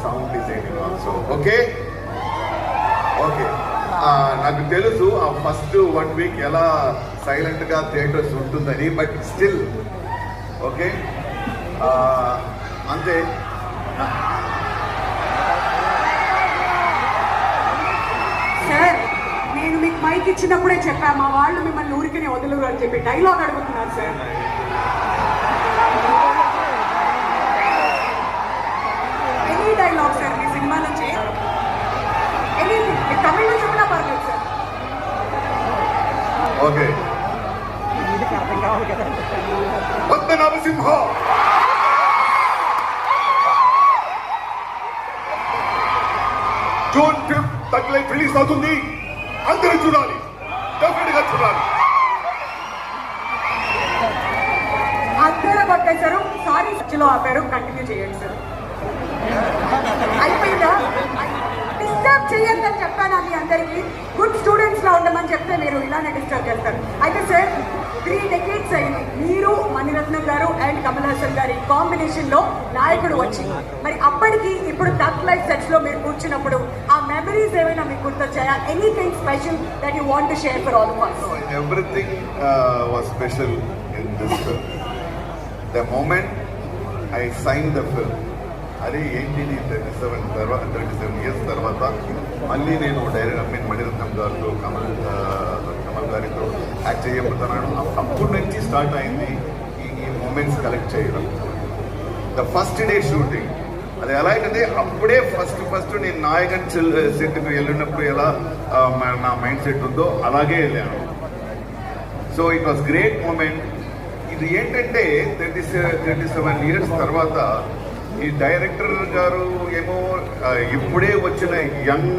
sound designing also. Okay? Okay. నాకు తెలుసు ఆ ఫస్ట్ 1 వీక్ ఎలా సైలెంట్ గా థియేటర్స్ ఉంటుందని, బట్ స్టిల్ ఓకే అంతే. సార్, నేను మీకు మైక్ ఇచ్చినప్పుడే చెప్పా, మా వాళ్ళు మిమ్మల్ని ఊరికనే వదలరు అని చెప్పి డైలాగ్ అడుగుతున్నారు sir. Any dialogue sir cinema సినిమా నుంచి, ఎనీథింగ్ తమిళ్లో చెప్పినా పర్లేదు sir. Okay. Padmanabhasimha June 5th తగ్గలైట్ రిలీజ్ అవుతుంది. అందరూ చూడాలి, డెఫినెట్ గా చూడాలి. అందరూ కొట్టేశారు, సారీ సచ్చిలో ఆపారు, కంటిన్యూ చేయండి సార్. అయిపోయిందా? డిస్టర్బ్ చేయొద్దని చెప్పాను అది అందరికీ. గుడ్ స్టూడెంట్స్ లా ఉండమని చెప్తే మీరు ఇలానే డిస్టర్బ్ చేస్తారు. అయితే సార్ 3 decades అయింది మీరు, మణిరత్నం గారు అండ్ కమల్ హాసన్ గారి కాంబినేషన్ లో నాయకుడు వచ్చి, మరి అప్పటికి ఇప్పుడు టక్ లైఫ్ సెట్స్ లో మీరు కూర్చున్నప్పుడు ఆ మెమరీస్ ఏమైనా మీకు గుర్తొచ్చాయా? Anything special that you want to share for all of us? Everything was special in this film. The moment I sign the film, అది ఏంటిది 37 years తర్వాత మళ్ళీ నేను డైరెక్ట్ మణిరత్నం గారితో కమల్ గారితో యాక్ట్ చేయబోతున్నాను. అప్పటి నుంచి స్టార్ట్ అయింది ఈ మూమెంట్స్ కలెక్ట్ చేయడం. ద ఫస్ట్ డే షూటింగ్ అది ఎలా అయితే అప్పుడే ఫస్ట్ నేను నాయకన్ సెట్కి వెళ్ళినప్పుడు ఎలా నా మైండ్ సెట్ ఉందో అలాగే వెళ్ళాను. So it was great moment. ఇది ఏంటంటే 37 years తర్వాత ఈ డైరెక్టర్ గారు ఏమో ఇప్పుడే వచ్చిన యంగ్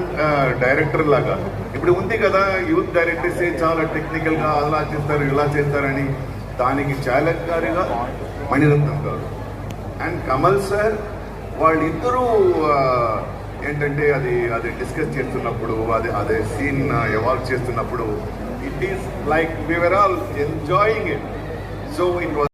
డైరెక్టర్ లాగా, ఇప్పుడు ఉంది కదా యూత్ డైరెక్టర్స్ చాలా టెక్నికల్ గా అలా చేస్తారు ఇలా చేస్తారని, దానికి ఛాలెంజ్ గారిగా మణిరత్నం గారు అండ్ కమల్ సార్ వాళ్ళిద్దరూ ఏంటంటే అది డిస్కస్ చేస్తున్నప్పుడు, అదే సీన్ ఎవాల్వ్ చేస్తున్నప్పుడు, it is like we were all enjoying it. So it was